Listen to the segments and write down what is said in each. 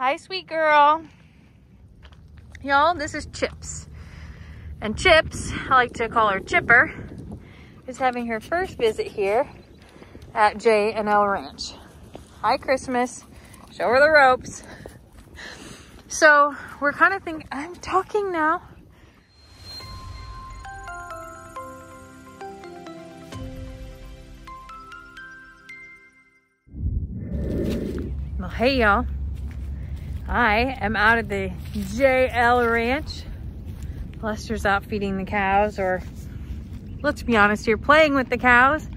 Hi, sweet girl. Y'all, this is Chips. And Chips, I like to call her Chipper, is having her first visit here at J&L Ranch. Hi, Christmas. Show her the ropes. So we're kind of thinking, I'm talking now. Well, hey y'all. I am out at the J&L Ranch. Lester's out feeding the cows, or let's be honest here, playing with the cows.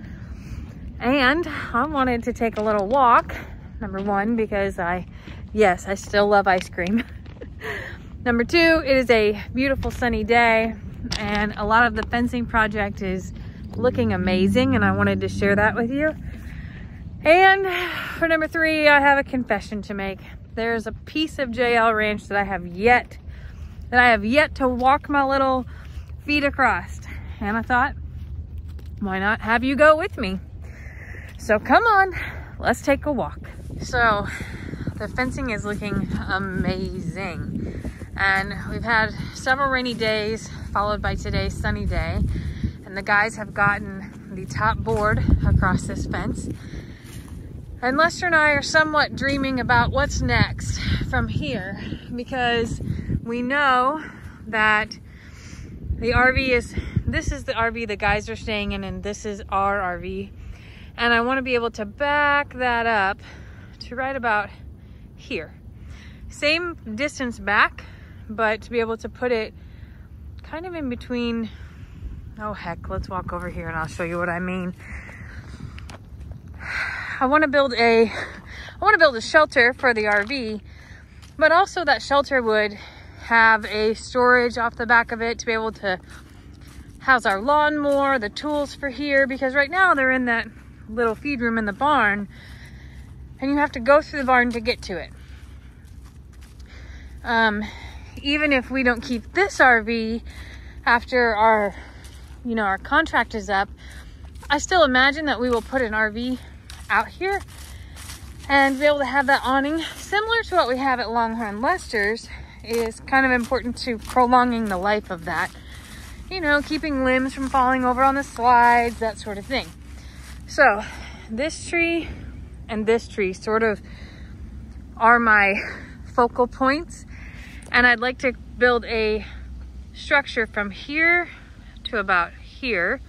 And I wanted to take a little walk. Number one, because I still love ice cream. Number two, it is a beautiful sunny day and a lot of the fencing project is looking amazing, and I wanted to share that with you. And for number three, I have a confession to make. There's a piece of J&L Ranch that I have yet to walk my little feet across. And I thought, why not have you go with me? So come on, let's take a walk. So the fencing is looking amazing. And we've had several rainy days followed by today's sunny day. And the guys have gotten the top board across this fence. And Lester and I are somewhat dreaming about what's next from here, because we know that the this is the RV the guys are staying in, and this is our RV. And I want to be able to back that up to right about here. Same distance back, but to be able to put it kind of in between. Oh heck, let's walk over here and I'll show you what I mean. I want to build a shelter for the RV, but also that shelter would have a storage off the back of it to be able to house our lawnmower, the tools for here, because right now they're in that little feed room in the barn and you have to go through the barn to get to it. Even if we don't keep this RV after our contract is up, I still imagine that we will put an RV out here and be able to have that awning similar to what we have at Longhorn Lester's. Is kind of important to prolonging the life of that, keeping limbs from falling over on the slides, that sort of thing. So this tree and this tree sort of are my focal points, and I'd like to build a structure from here to about here,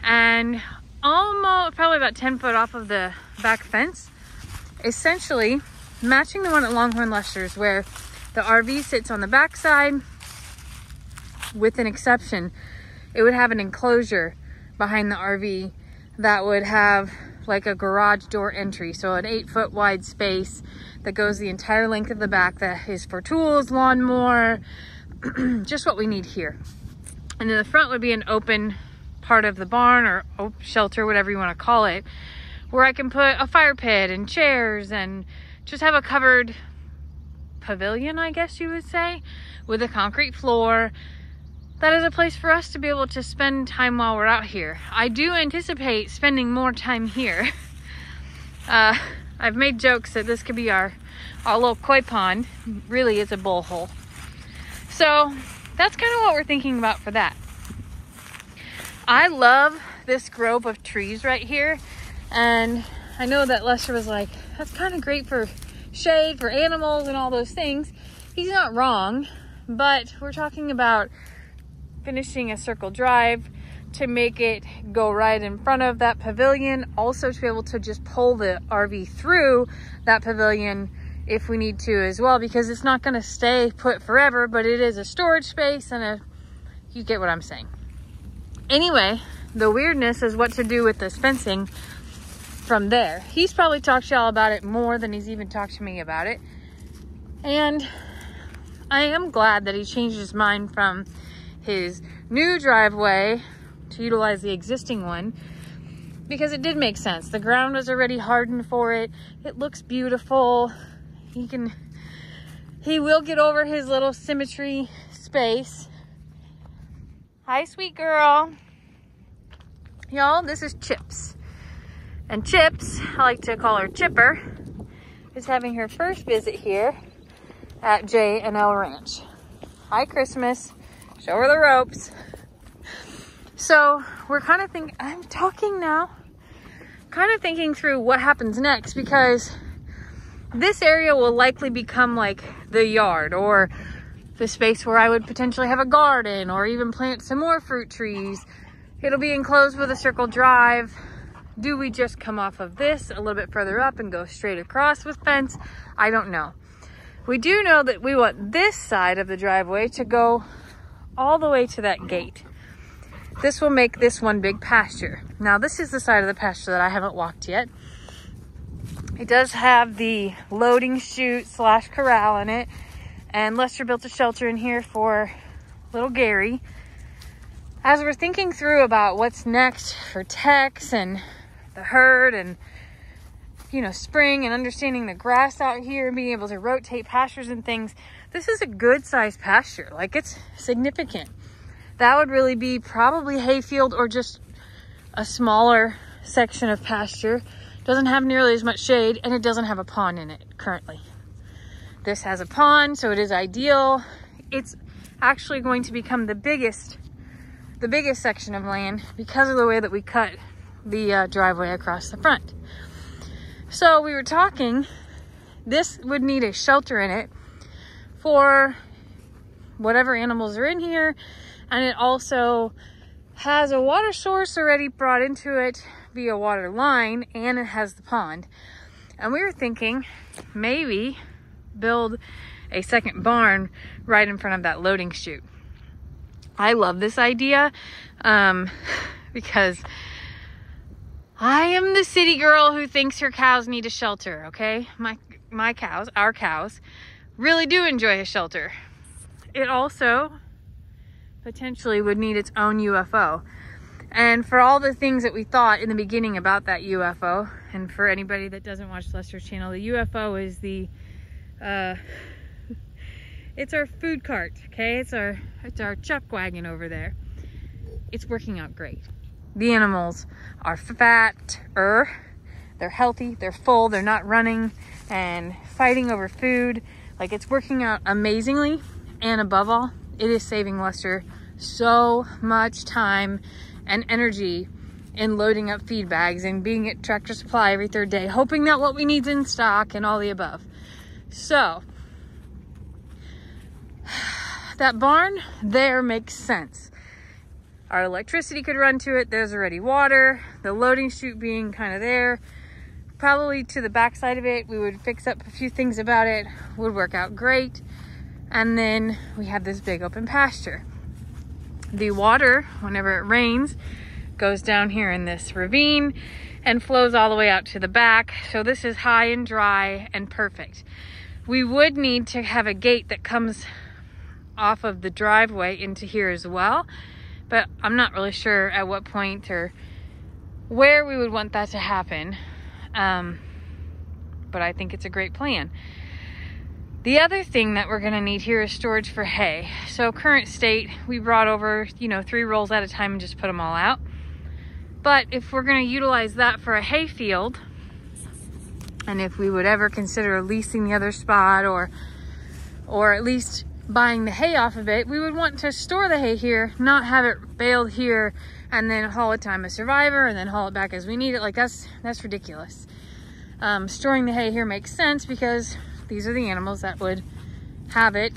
and almost probably about 10 foot off of the back fence, essentially matching the one at Longhorn Lester's, where the RV sits on the back side. With an exception, it would have an enclosure behind the RV that would have like a garage door entry, so an 8 foot wide space that goes the entire length of the back, that is for tools, lawnmower, just what we need here. And then the front would be an open part of the barn, or shelter, whatever you want to call it, where I can put a fire pit and chairs and just have a covered pavilion, I guess you would say, with a concrete floor. That is a place for us to be able to spend time while we're out here. I do anticipate spending more time here. I've made jokes that this could be our little koi pond. Really, it's a bull hole. So that's kind of what we're thinking about for that. I love this grove of trees right here, and I know that Lester was like, that's kind of great for shade, for animals and all those things. He's not wrong, but we're talking about finishing a circle drive to make it go right in front of that pavilion, also to be able to just pull the RV through that pavilion if we need to as well, because it's not going to stay put forever, but it is a storage space, and you get what I'm saying. Anyway, the weirdness is what to do with this fencing from there. He's probably talked to y'all about it more than he's even talked to me about it. And I am glad that he changed his mind from his new driveway to utilize the existing one, because it did make sense. The ground was already hardened for it. It looks beautiful. He will get over his little symmetry space. Hi, sweet girl. Y'all, this is Chips. And Chips, I like to call her Chipper, is having her first visit here at J&L Ranch. Hi, Christmas. Show her the ropes. So we're kind of thinking, I'm talking now, kind of thinking through what happens next, because this area will likely become like the yard or the space where I would potentially have a garden or even plant some more fruit trees. It'll be enclosed with a circle drive. Do we just come off of this a little bit further up and go straight across with fence? I don't know. We do know that we want this side of the driveway to go all the way to that gate. This will make this one big pasture. Now, this is the side of the pasture that I haven't walked yet. It does have the loading chute / corral in it. And Lester built a shelter in here for little Gary. As we're thinking through about what's next for Tex and the herd and, you know, spring and understanding the grass out here and being able to rotate pastures and things, this is a good sized pasture. Like, it's significant. That would really be probably hayfield or just a smaller section of pasture. Doesn't have nearly as much shade, and it doesn't have a pond in it currently. This has a pond, so it is ideal. It's actually going to become the biggest section of land because of the way that we cut the driveway across the front. So we were talking, this would need a shelter in it for whatever animals are in here, and it also has a water source already brought into it via water line, and it has the pond. And we were thinking maybe build a second barn right in front of that loading chute. I love this idea because I am the city girl who thinks her cows need a shelter, okay? My cows, our cows, really do enjoy a shelter. It also potentially would need its own UFO. And for all the things that we thought in the beginning about that UFO, and for anybody that doesn't watch Lester's channel, the UFO is the, it's our food cart, okay? It's our chuck wagon over there. It's working out great. The animals are fatter, they're healthy, they're full, they're not running and fighting over food. Like, it's working out amazingly, and above all, it is saving Lester so much time and energy in loading up feed bags and being at Tractor Supply every third day, hoping that what we need's in stock and all the above. So that barn there makes sense. Our electricity could run to it. There's already water. The loading chute being kind of there. Probably to the back side of it, we would fix up a few things about it. Would work out great. And then we have this big open pasture. The water, whenever it rains, goes down here in this ravine and flows all the way out to the back. So this is high and dry and perfect. We would need to have a gate that comes off of the driveway into here as well. But I'm not really sure at what point or where we would want that to happen. But I think it's a great plan. The other thing that we're gonna need here is storage for hay. So current state, we brought over, 3 rolls at a time and just put them all out. But if we're gonna utilize that for a hay field, and if we would ever consider leasing the other spot or at least buying the hay off of it, we would want to store the hay here, not have it baled here and then haul it to I'm a Survivor and then haul it back as we need it. Like, that's ridiculous. Storing the hay here makes sense because these are the animals that would have it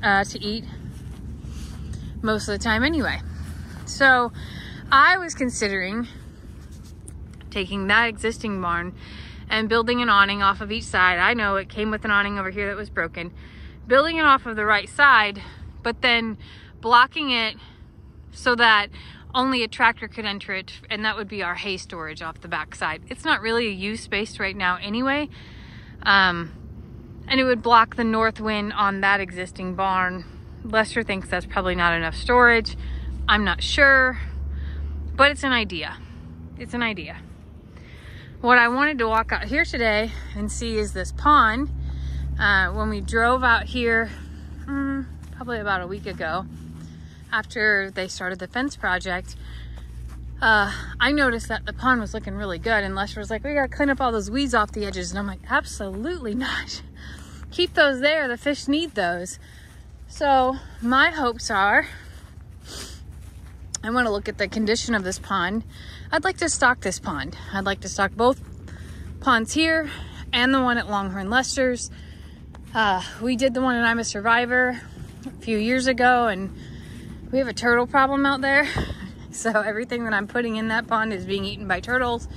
to eat most of the time anyway. So I was considering taking that existing barn and building an awning off of each side. I know it came with an awning over here that was broken. Building it off of the right side, but then blocking it so that only a tractor could enter it, and that would be our hay storage off the back side. It's not really a used space right now anyway, and it would block the north wind on that existing barn. Lester thinks that's probably not enough storage. I'm not sure, but it's an idea. It's an idea. What I wanted to walk out here today and see is this pond. When we drove out here, probably about a week ago, after they started the fence project, I noticed that the pond was looking really good, and Lester was like, we gotta clean up all those weeds off the edges. And I'm like, absolutely not. Keep those there. The fish need those. So my hopes are, I want to look at the condition of this pond. I'd like to stock this pond. I'd like to stock both ponds here and the one at Longhorn Lester's. We did the one in I'm a Survivor a few years ago, and we have a turtle problem out there. So everything that I'm putting in that pond is being eaten by turtles.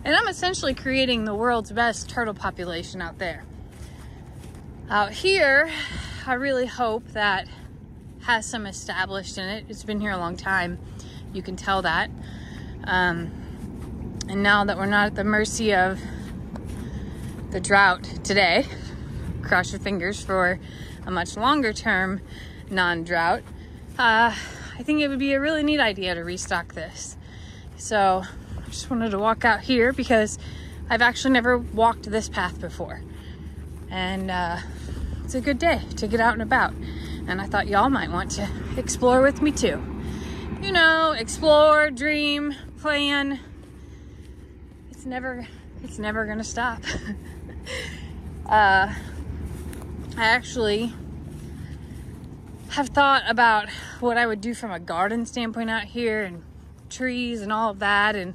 And I'm essentially creating the world's best turtle population out there. Out here, I really hope that has some established in it. It's been here a long time. You can tell that. And now that we're not at the mercy of the drought today, cross your fingers for a much longer term non-drought, I think it would be a really neat idea to restock this. So I just wanted to walk out here because I've actually never walked this path before. And it's a good day to get out and about. And I thought y'all might want to explore with me too. You know, explore, dream, plan. It's never gonna stop. I actually have thought about what I would do from a garden standpoint out here, and trees and all of that, and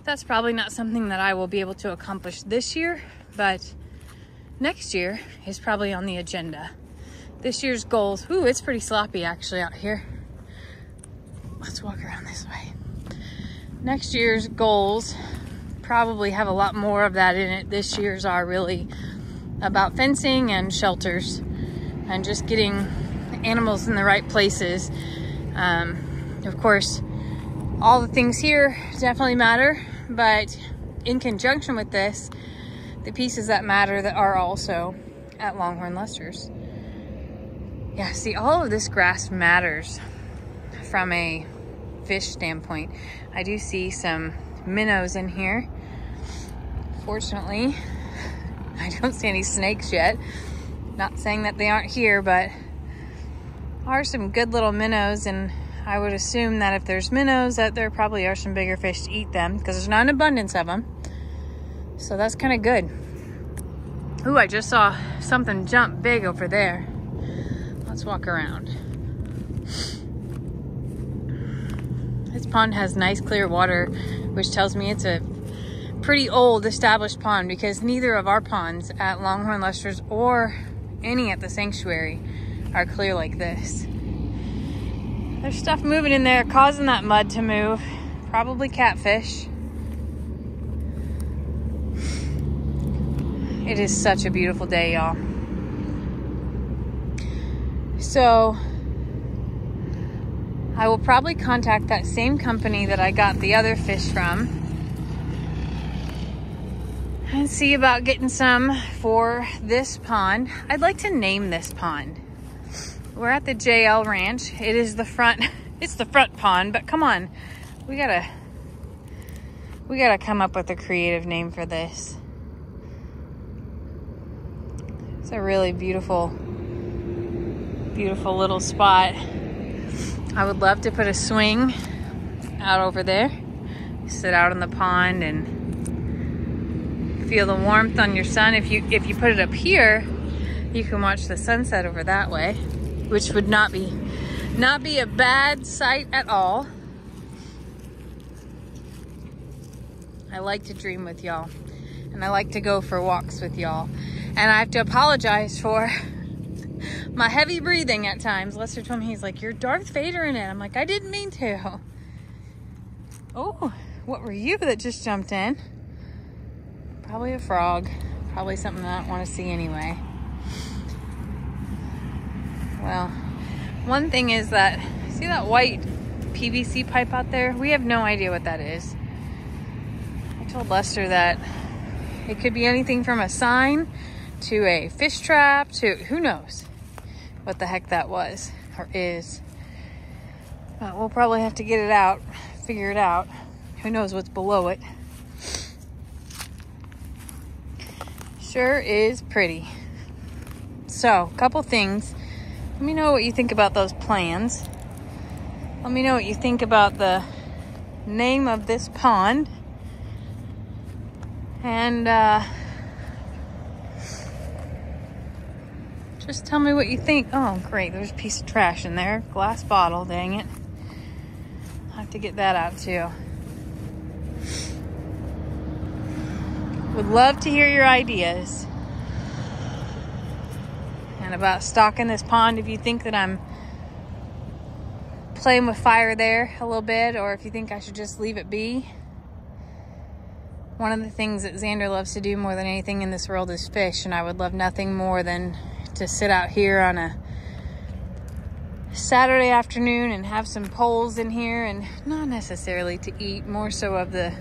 that's probably not something that I will be able to accomplish this year, but next year is probably on the agenda. This year's goals, ooh, it's pretty sloppy actually out here. Let's walk around this way. Next year's goals probably have a lot more of that in it. This year's are really about fencing and shelters and just getting animals in the right places. Of course, all the things here definitely matter, but in conjunction with this, the pieces that matter that are also at Longhorn Lester's. Yeah, see, all of this grass matters from a fish standpoint. I do see some minnows in here. Fortunately, I don't see any snakes yet. Not saying that they aren't here, but are some good little minnows, and I would assume that if there's minnows, that there probably are some bigger fish to eat them, because there's not an abundance of them. So that's kind of good. Ooh, I just saw something jump big over there. Let's walk around. This pond has nice clear water, which tells me it's a pretty old established pond, because neither of our ponds at Longhorn Lester's or any at the sanctuary are clear like this. There's stuff moving in there causing that mud to move. Probably catfish. It is such a beautiful day, y'all. So I will probably contact that same company that I got the other fish from and see about getting some for this pond. I'd like to name this pond. We're at the JL Ranch. It is the front, it's the front pond, but come on. We gotta come up with a creative name for this. It's a really beautiful, beautiful little spot. I would love to put a swing out over there. Sit out in the pond and feel the warmth on your sun. If you put it up here, you can watch the sunset over that way, which would not be a bad sight at all. I like to dream with y'all, and I like to go for walks with y'all. And I have to apologize for my heavy breathing at times. Lester told me, he's like, you're Darth Vader in it. I'm like, I didn't mean to. Oh, what were you that just jumped in? Probably a frog. Probably something that I don't want to see anyway. Well, one thing is that, see that white PVC pipe out there? We have no idea what that is. I told Lester that it could be anything from a sign to a fish trap to who knows what the heck that was or is. But we'll probably have to get it out, figure it out. Who knows what's below it. Sure is pretty. So, a couple things. Let me know what you think about those plans. Let me know what you think about the name of this pond. And just tell me what you think. Oh, great. There's a piece of trash in there. Glass bottle, dang it. I'll have to get that out too. Would love to hear your ideas. And about stocking this pond, if you think that I'm playing with fire there a little bit, or if you think I should just leave it be. One of the things that Xander loves to do more than anything in this world is fish, and I would love nothing more than to sit out here on a Saturday afternoon and have some poles in here, and not necessarily to eat, more so of the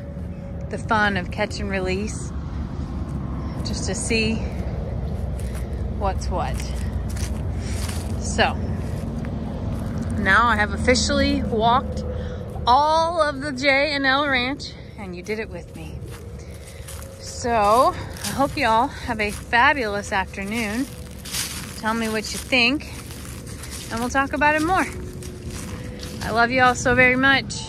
fun of catch and release, just to see what's what. So now I have officially walked all of the J&L Ranch, and you did it with me. So I hope you all have a fabulous afternoon. Tell me what you think, and we'll talk about it more. I love you all so very much.